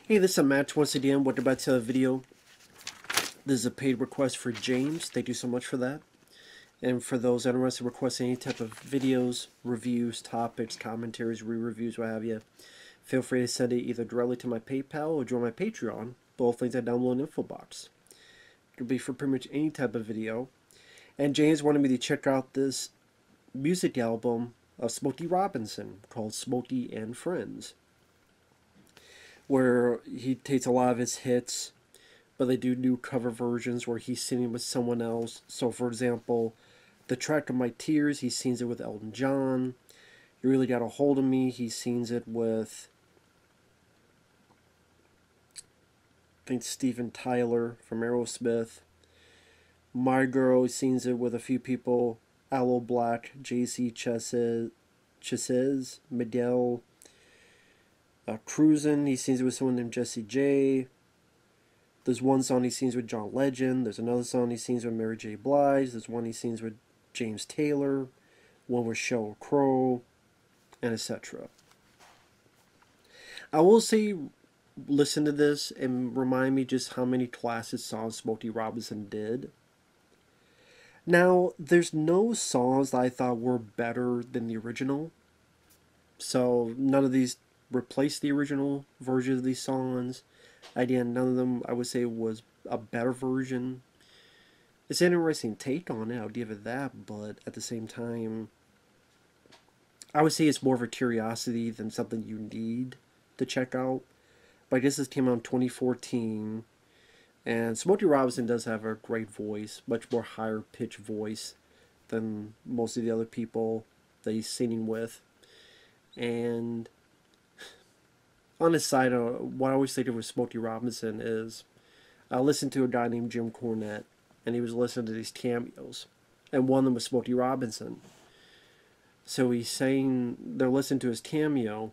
Hey, this is Matt once again. Welcome back to the video. This is a paid request for James. Thank you so much for that. And for those interested in requesting any type of videos, reviews, topics, commentaries, re-reviews, what have you, feel free to send it either directly to my PayPal or join my Patreon. Both links are down below in the info box. It could be for pretty much any type of video. And James wanted me to check out this music album of Smokey Robinson called Smokey and Friends, where he takes a lot of his hits, but they do new cover versions where he's singing with someone else. So, for example, the track of My Tears, he sings it with Elton John. You Really Got a Hold of Me, he sings it with, I think, Steven Tyler from Aerosmith. My Girl, he sings it with a few people: Aloe Black, JC Chesez, Miguel. Cruisin', he sings it with someone named Jesse J. There's one song he sings with John Legend. There's another song he sings with Mary J. Blige. There's one he sings with James Taylor. One with Sheryl Crow, and etc. I will say, listen to this and remind me just how many classic songs Smokey Robinson did. Now, there's no songs that I thought were better than the original. So, none of these replaced the original version of these songs. Again, none of them, I would say, was a better version. It's an interesting take on it, I'll give it that, but at the same time, I would say it's more of a curiosity than something you need to check out. But I guess this came out in 2014, and Smokey Robinson does have a great voice, much more higher pitched voice than most of the other people that he's singing with. And on the side, what I always think of with Smokey Robinson is I listened to a guy named Jim Cornette, and he was listening to these cameos, and one of them was Smokey Robinson. So he's saying they're listening to his cameo,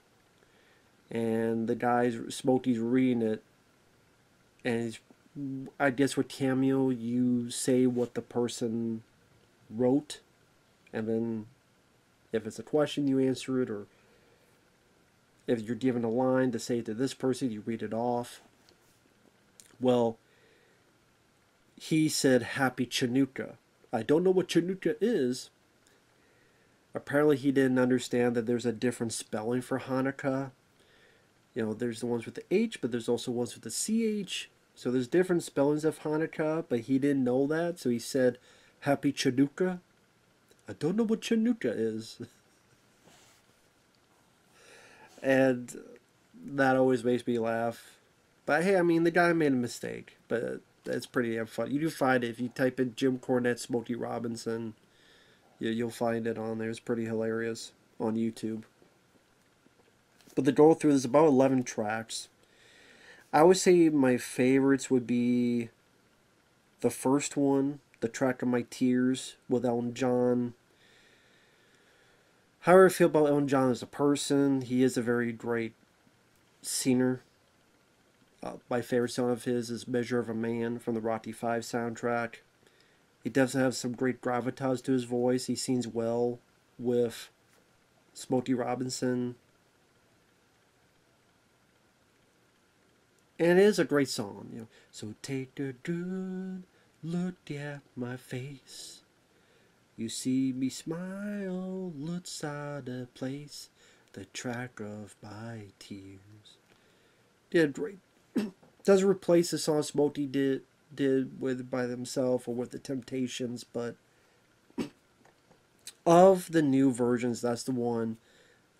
and the guy's Smokey's reading it, and he's, I guess with cameo you say what the person wrote, and then if it's a question you answer it, or if you're given a line to say to this person, you read it off. Well, he said Happy Chanukah. I don't know what Chanukah is. Apparently he didn't understand that there's a different spelling for Hanukkah. You know, there's the ones with the H, but there's also ones with the CH. So there's different spellings of Hanukkah, but he didn't know that, so he said Happy Chanukah. I don't know what Chanukah is. And that always makes me laugh. But hey, I mean, the guy made a mistake, but it's pretty damn fun. You do find it if you type in Jim Cornette Smokey Robinson. You'll find it on there. It's pretty hilarious on YouTube. But the go through is about 11 tracks. I would say my favorites would be the first one, the track of My Tears with Elton John. However I feel about Elton John as a person, he is a very great singer. My favorite song of his is Measure of a Man from the Rocky V soundtrack. He does have some great gravitas to his voice. He sings well with Smokey Robinson. And it is a great song, you know. So take a good look at my face. You see me smile, looks out of place. The track of my tears. Yeah, great. Doesn't replace the song Smokey did with by themselves or with the Temptations, but of the new versions, that's the one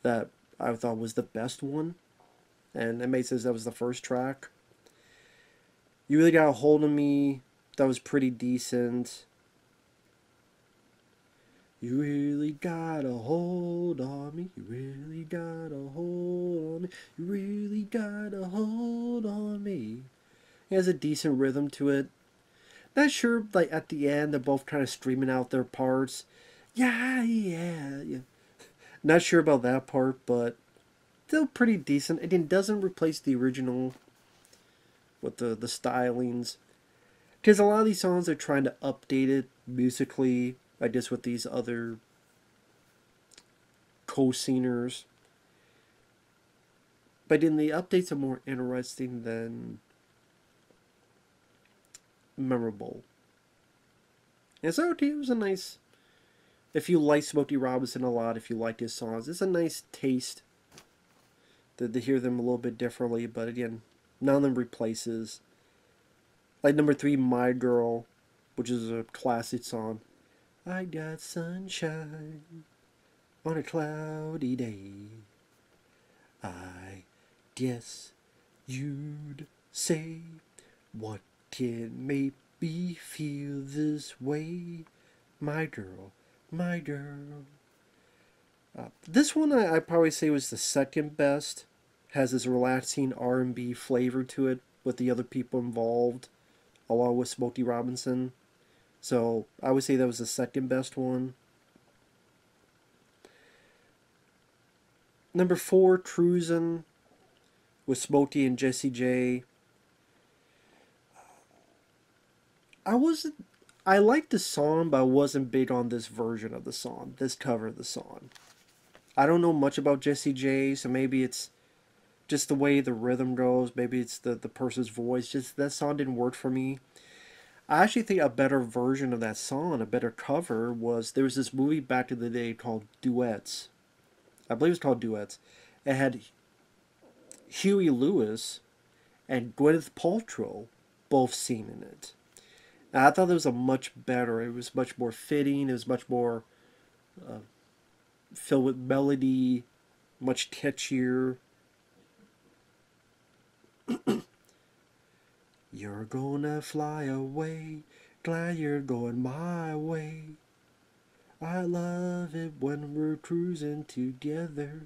that I thought was the best one. And it makes sense that was the first track. You Really Got a Hold of Me, that was pretty decent. You really got a hold on me. You really got a hold on me. You really got a hold on me. It has a decent rhythm to it. Not sure, like, at the end, they're both kind of screaming out their parts. Yeah, yeah, yeah. Not sure about that part, but still pretty decent. Again, doesn't replace the original with the stylings. Because a lot of these songs are trying to update it musically, I guess, with these other co-singers. But in the updates are more interesting than memorable. And so it was a nice. If you like Smokey Robinson a lot, if you like his songs, it's a nice taste to hear them a little bit differently. But again, none of them replaces. Like number 3, My Girl, which is a classic song. I got sunshine on a cloudy day. I guess you'd say, what can make me feel this way? My girl, my girl. This one I'd probably say was the second best. Has this relaxing R&B flavor to it with the other people involved, along with Smokey Robinson. So I would say that was the second best one. Number 4, Cruisin' with Smokey and Jessie J. I wasn't. I liked the song, but I wasn't big on this version of the song, this cover of the song. I don't know much about Jessie J, so maybe it's just the way the rhythm goes. Maybe it's the person's voice. Just that song didn't work for me. I actually think a better version of that song, a better cover, was there was this movie back in the day called Duets. I believe it's called Duets. It had Huey Lewis and Gwyneth Paltrow both seen in it. And I thought it was a much better. It was much more fitting. It was much more filled with melody, much catchier. You're gonna fly away, glad you're going my way. I love it when we're cruising together.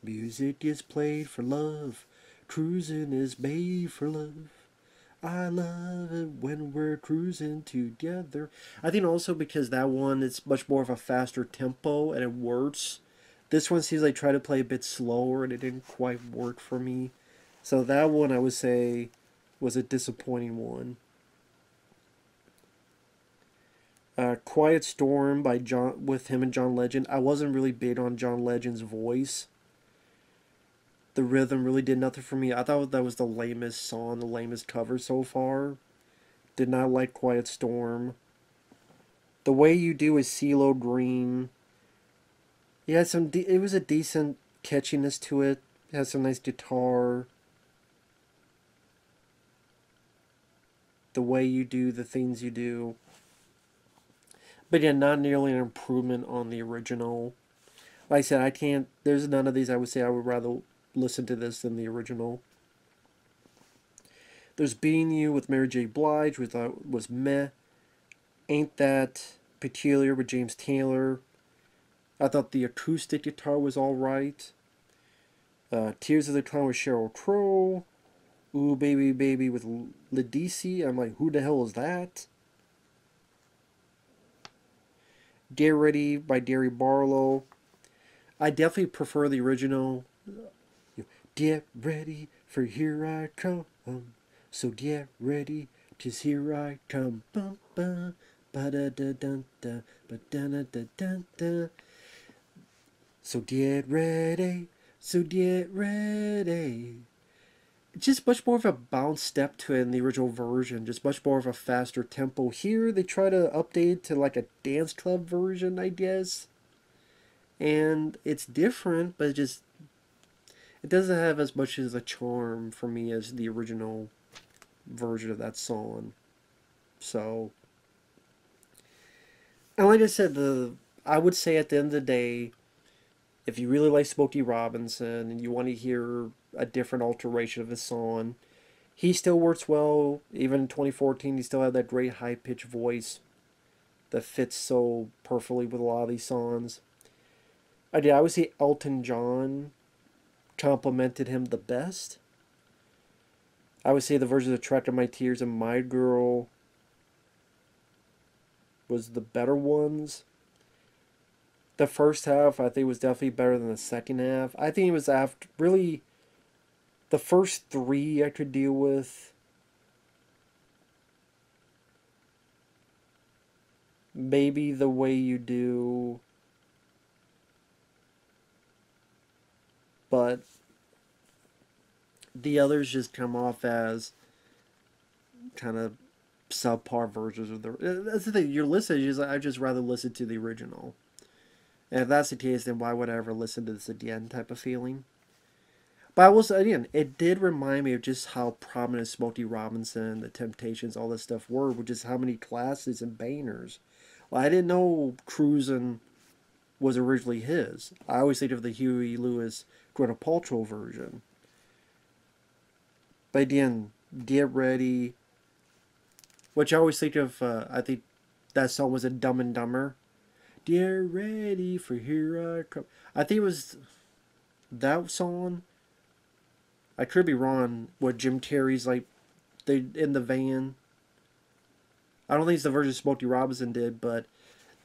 Music is played for love, cruising is made for love. I love it when we're cruising together. I think also because that one is much more of a faster tempo and it works. This one seems like try to play a bit slower and it didn't quite work for me. So that one I would say was a disappointing one. Quiet Storm by John with him and John Legend. I wasn't really big on John Legend's voice. The rhythm really did nothing for me. I thought that was the lamest song, the lamest cover so far. Did not like Quiet Storm. The Way You Do is CeeLo Green. It had some. It was a decent catchiness to it. It had some nice guitar. The Way You Do, the Things You Do. But yeah, not nearly an improvement on the original. Like I said, I can't. There's none of these I would say I would rather listen to this than the original. There's Being You with Mary J. Blige, which I thought was meh. Ain't That Peculiar with James Taylor. I thought the acoustic guitar was alright. Tears of the Clown with Sheryl Crow. Ooh Baby Baby with Odysee. I'm like, who the hell is that? Get Ready by Gary Barlow. I definitely prefer the original. Get ready, for here I come. So get ready, 'cause here I come. Bum, bum, ba-da-da-dun-da, ba-da-da-da-dun-da. So get ready, so get ready. Just much more of a bounce step to it in the original version. Just much more of a faster tempo. Here they try to update to like a dance club version, I guess. And it's different, but it doesn't have as much as a charm for me as the original version of that song. So, and like I said, I would say at the end of the day, if you really like Smokey Robinson and you want to hear a different alteration of his song, he still works well. Even in 2014, he still had that great high pitched voice that fits so perfectly with a lot of these songs. I would say Elton John complimented him the best. I would say the version of Track of My Tears and My Girl was the better ones. The first half, I think, was definitely better than the second half. I think it was after, really, the first three I could deal with. Maybe The Way You Do. but the others just come off as kind of subpar versions of the. That's the thing. You're listening. You're like, I just rather listen to the original. And if that's the case, then why would I ever listen to this again? Type of feeling. But I will say again, it did remind me of just how prominent Smokey Robinson, the Temptations, all this stuff were, with just how many classes and bangers. Well, I didn't know Cruisin' was originally his. I always think of the Huey Lewis, Gwyneth Paltrow version. But again, Get Ready, which I always think of. I think that song was a Dumb and Dumber. Get ready for here I come. I think it was that song. I could be wrong. What Jim Carrey's like, they in the van. I don't think it's the version Smokey Robinson did, but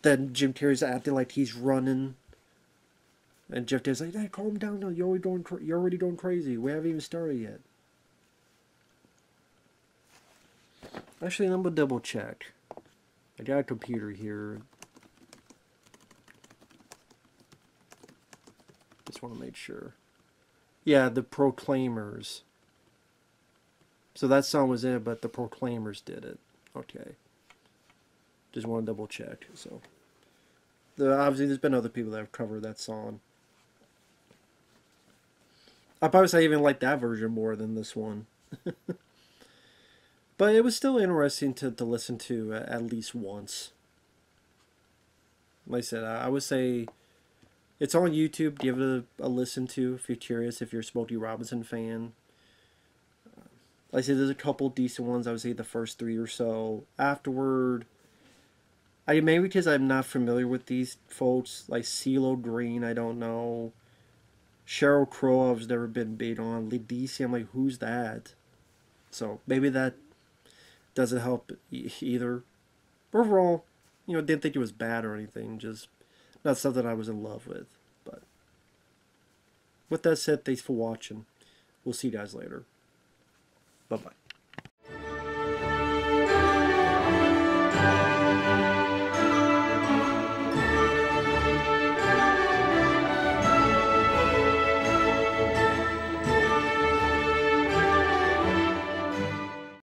then Jim Carrey's acting like he's running, and Jeff Day's like, "Hey, calm down now. You're already going crazy. We haven't even started yet." Actually, I'm gonna double check. I got a computer here. Just want to make sure. Yeah, the Proclaimers. So that song was in it, but the Proclaimers did it. Okay. Just want to double check. So, obviously, there's been other people that have covered that song. I probably say I even like that version more than this one. But it was still interesting to listen to at least once. Like I said, I would say it's on YouTube. Give it a listen to if you're curious, if you're a Smokey Robinson fan. Like I said, there's a couple decent ones. I would say the first 3 or so. Afterward, maybe because I'm not familiar with these folks, like CeeLo Green, I don't know. Sheryl Crow, I've never been big on. Odysee, I'm like, who's that? So maybe that doesn't help either. Overall, didn't think it was bad or anything. Just not something I was in love with. But with that said, thanks for watching. We'll see you guys later. Bye-bye.